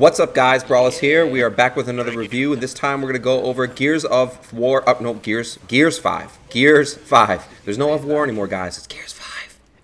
What's up, guys? Brallus here. We are back with another review, and this time we're going to go over Gears of War. Gears 5. Gears 5. There's no of War anymore, guys. It's Gears 5.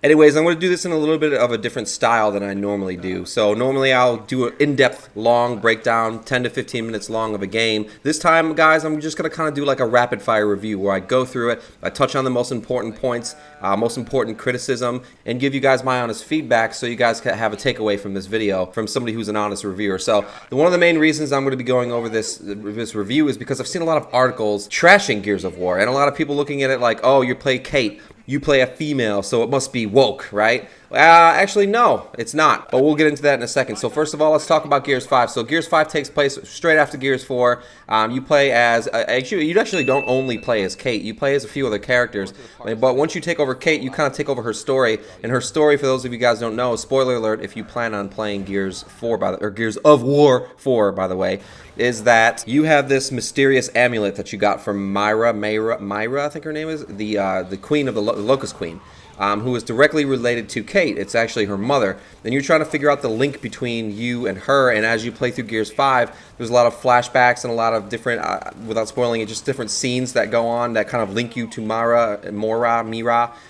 Anyways, I'm going to do this in a little bit of a different style than I normally do. So normally I'll do an in-depth, long breakdown, 10 to 15 minutes long of a game. This time, guys, I'm just going to kind of do like a rapid-fire review where I go through it, I touch on the most important points, most important criticism, and give you guys my honest feedback so you guys can have a takeaway from this video from somebody who's an honest reviewer. So one of the main reasons I'm going to be going over this review is because I've seen a lot of articles trashing Gears of War, and a lot of people looking at it like, oh, you play Kate, you play a female, so it must be woke, right? Actually, no, it's not. But we'll get into that in a second. So first of all, let's talk about Gears 5. So Gears 5 takes place straight after Gears 4. You play as, you actually don't only play as Kate. You play as a few other characters. But once you take over Kate, you kind of take over her story. And her story, for those of you guys who don't know, spoiler alert, if you plan on playing Gears 4, or Gears of War 4, by the way, is that you have this mysterious amulet that you got from Myra, I think her name is, the queen of the Locust Queen. Who is directly related to Kate. It's actually her mother. And you're trying to figure out the link between you and her, and as you play through Gears 5, there's a lot of flashbacks and a lot of different, without spoiling it, just different scenes that go on that kind of link you to Mira,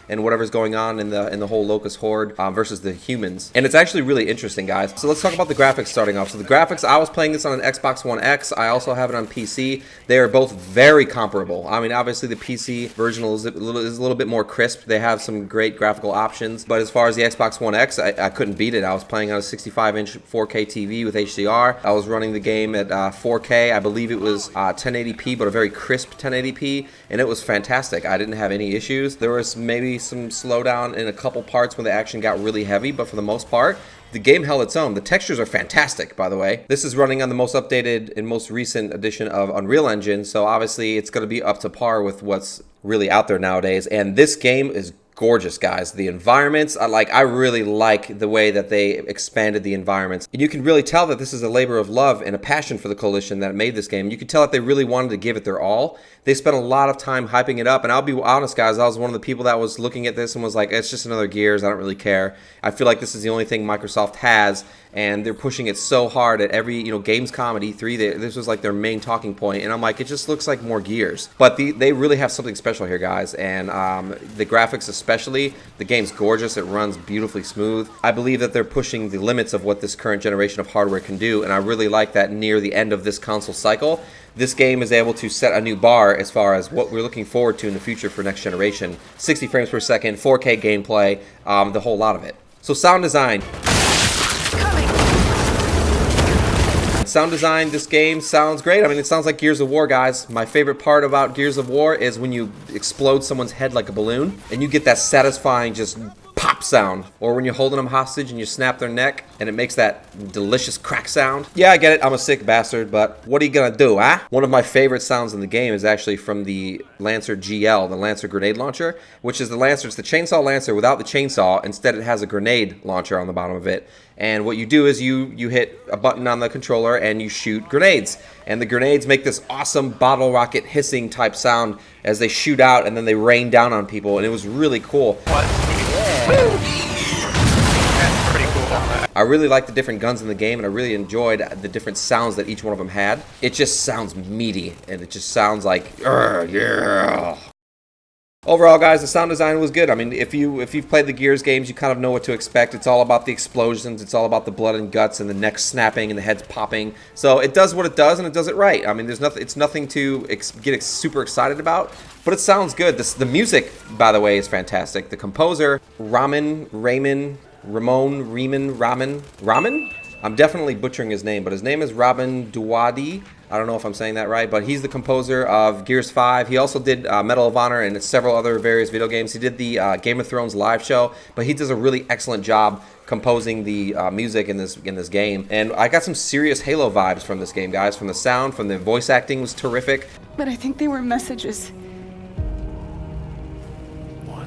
and whatever's going on in the whole Locust Horde versus the humans. And it's actually really interesting, guys. So let's talk about the graphics starting off. So the graphics, I was playing this on an Xbox One X. I also have it on PC. They are both very comparable. I mean, obviously the PC version is a little bit more crisp. They have some great graphical options, but as far as the Xbox One X, I couldn't beat it. I was playing on a 65-inch 4K TV with HDR. I was running the game at 4K. I believe it was 1080p, but a very crisp 1080p, and it was fantastic. I didn't have any issues. There was maybe some slowdown in a couple parts when the action got really heavy, but for the most part, the game held its own. The textures are fantastic, by the way. This is running on the most updated and most recent edition of Unreal Engine, so obviously it's going to be up to par with what's really out there nowadays, and this game is gorgeous, guys. The environments, I really like the way that they expanded the environments. And you can really tell that this is a labor of love and a passion for the Coalition that made this game. You can tell that they really wanted to give it their all. They spent a lot of time hyping it up, and I'll be honest, guys, I was one of the people that was looking at this and was like, it's just another Gears, I don't really care. I feel like this is the only thing Microsoft has, and they're pushing it so hard at every, Gamescom at E3. This was like their main talking point, and I'm like, it just looks like more Gears. But they really have something special here, guys, and the graphics especially. The game's gorgeous. It runs beautifully smooth. I believe that they're pushing the limits of what this current generation of hardware can do, and I really like that near the end of this console cycle, this game is able to set a new bar as far as what we're looking forward to in the future for next generation. 60 frames per second, 4K gameplay, the whole lot of it. So sound design. Sound design, this game sounds great. I mean, it sounds like Gears of War, guys. My favorite part about Gears of War is when you explode someone's head like a balloon, and you get that satisfying just pop sound. Or when you're holding them hostage and you snap their neck, and it makes that delicious crack sound. Yeah, I get it. I'm a sick bastard, but what are you gonna do, huh? One of my favorite sounds in the game is actually from the Lancer GL, the Lancer grenade launcher, which is the Lancer. It's the Chainsaw Lancer without the chainsaw. Instead, it has a grenade launcher on the bottom of it. And what you do is you hit a button on the controller and you shoot grenades. And the grenades make this awesome bottle rocket hissing type sound as they shoot out, and then they rain down on people. And it was really cool. What? Yeah. That's pretty cool. I really like the different guns in the game, and I really enjoyed the different sounds that each one of them had. It just sounds meaty, and it just sounds like, yeah. Overall, guys, the sound design was good. I mean, if you've played the Gears games, you kind of know what to expect. It's all about the explosions. It's all about the blood and guts and the necks snapping and the heads popping. So it does what it does, and it does it right. I mean, there's nothing. It's nothing to get super excited about, but it sounds good. The music, by the way, is fantastic. The composer, Ramon. I'm definitely butchering his name, but his name is Robin Duwadi. I don't know if I'm saying that right, but he's the composer of Gears 5. He also did Medal of Honor and several other various video games. He did the Game of Thrones live show, but he does a really excellent job composing the music in this game. And I got some serious Halo vibes from this game, guys. From the sound, from the voice acting was terrific. But I think they were messages. What?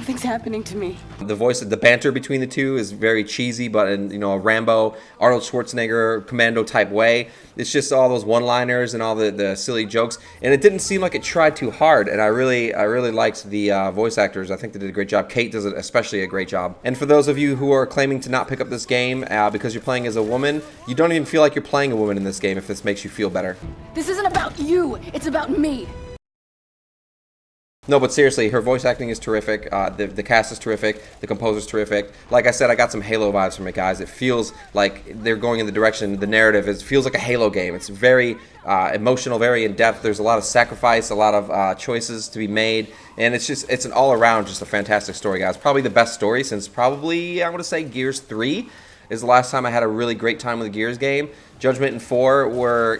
Something's happening to me. The banter between the two is very cheesy, but in, you know, a Rambo, Arnold Schwarzenegger, commando type way. It's just all those one-liners and all the silly jokes, and it didn't seem like it tried too hard. And I really liked the voice actors. I think they did a great job. Kate does especially a great job. And for those of you who are claiming to not pick up this game because you're playing as a woman, you don't even feel like you're playing a woman in this game if this makes you feel better. This isn't about you. It's about me. No, but seriously, her voice acting is terrific. The cast is terrific. The composer's terrific. Like I said, I got some Halo vibes from it, guys. It feels like they're going in the direction, the narrative feels like a Halo game. It's very emotional, very in-depth. There's a lot of sacrifice, a lot of choices to be made, and it's an all-around just a fantastic story, guys. Probably the best story since probably, I want to say, Gears 3 is the last time I had a really great time with a Gears game. Judgment and 4 were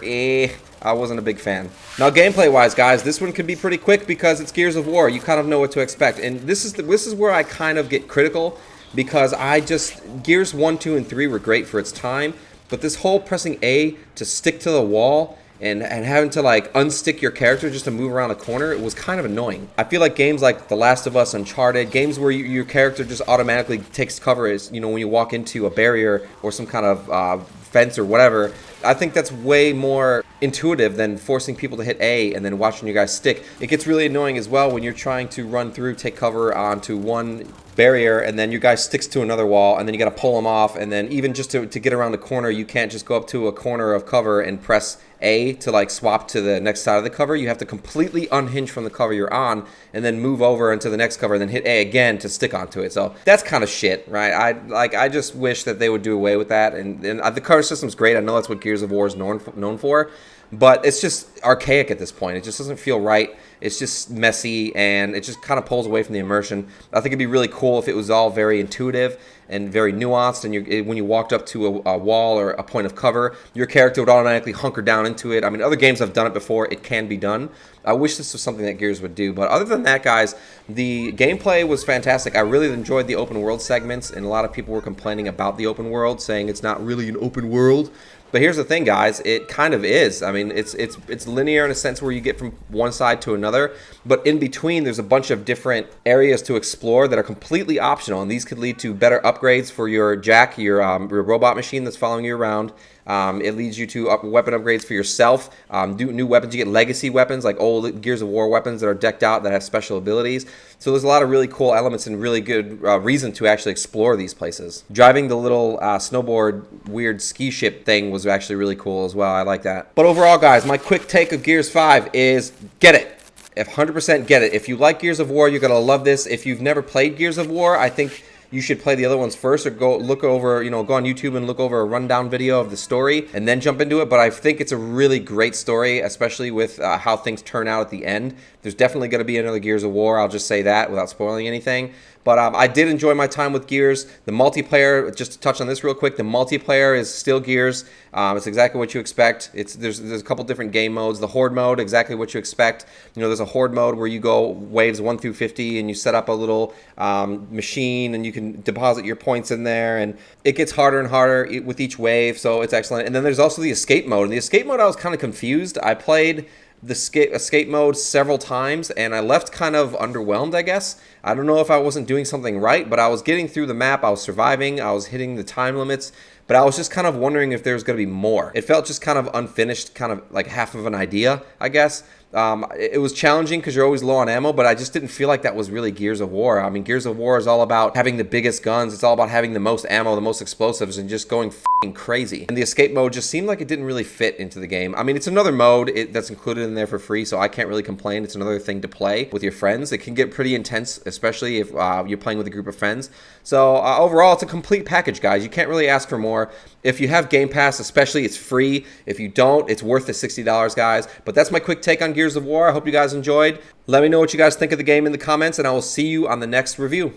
I wasn't a big fan. Now, gameplay-wise, guys, this one could be pretty quick because it's Gears of War. You kind of know what to expect, and this is where I kind of get critical because Gears 1, 2, and 3 were great for its time, but this whole pressing A to stick to the wall and having to like unstick your character just to move around a corner, it was kind of annoying. I feel like games like The Last of Us, Uncharted, games where your character just automatically takes cover as, you know, when you walk into a barrier or some kind of fence or whatever, I think that's way more intuitive than forcing people to hit A and then watching you guys stick. It gets really annoying as well when you're trying to run through, take cover onto one barrier, and then your guy sticks to another wall, and then you got to pull him off, and then even just to get around the corner, you can't just go up to a corner of cover and press A to like swap to the next side of the cover. You have to completely unhinge from the cover you're on and then move over into the next cover and then hit A again to stick onto it. So that's kind of shit, right? I just wish that they would do away with that, and the cover system's great. I know that's what Gears of War is known for, but it's just archaic at this point. It just doesn't feel right. It's just messy, and it just kind of pulls away from the immersion. I think it'd be really cool if it was all very intuitive and very nuanced, and when you walked up to a wall or a point of cover, your character would automatically hunker down into it. I mean, other games have done it before. It can be done. I wish this was something that Gears would do, but other than that, guys, the gameplay was fantastic. I really enjoyed the open world segments, and a lot of people were complaining about the open world, saying it's not really an open world. But here's the thing, guys, it kind of is. I mean, it's linear in a sense where you get from one side to another, but in between there's a bunch of different areas to explore that are completely optional, and these could lead to better upgrades for your Jack, your robot machine that's following you around. It leads you to weapon upgrades for yourself, new weapons. You get legacy weapons like old Gears of War weapons that are decked out that have special abilities. So there's a lot of really cool elements and really good reason to actually explore these places. Driving the little snowboard weird ski ship thing was actually really cool as well. I like that. But overall, guys, my quick take of Gears 5 is get it. 100% get it. If you like Gears of War, you're going to love this. If you've never played Gears of War, I think you should play the other ones first, or go on YouTube and look over a rundown video of the story and then jump into it. But I think it's a really great story, especially with how things turn out at the end. There's definitely going to be another Gears of War. I'll just say that without spoiling anything. But I did enjoy my time with Gears. The multiplayer, just to touch on this real quick, the multiplayer is still Gears. It's exactly what you expect. There's a couple different game modes. The Horde mode, exactly what you expect. You know, there's a Horde mode where you go waves 1 through 50 and you set up a little machine and you can deposit your points in there. And it gets harder and harder with each wave, so it's excellent. And then there's also the escape mode. In the escape mode, I was kind of confused. I played the escape mode several times, and I left kind of underwhelmed, I guess. I don't know if I wasn't doing something right, but I was getting through the map, I was surviving, I was hitting the time limits, but I was just kind of wondering if there was going to be more. It felt just kind of unfinished, kind of like half of an idea, I guess. It was challenging because you're always low on ammo, but I just didn't feel like that was really Gears of War. I mean, Gears of War is all about having the biggest guns. It's all about having the most ammo, the most explosives, and just going f***ing crazy. And the escape mode just seemed like it didn't really fit into the game. I mean, it's another mode that's included in there for free, so I can't really complain. It's another thing to play with your friends. It can get pretty intense, especially if you're playing with a group of friends. So overall, it's a complete package, guys. You can't really ask for more. If you have Game Pass, especially, it's free. If you don't, it's worth the $60, guys. But that's my quick take on Gears of War. I hope you guys enjoyed. Let me know what you guys think of the game in the comments, and I will see you on the next review.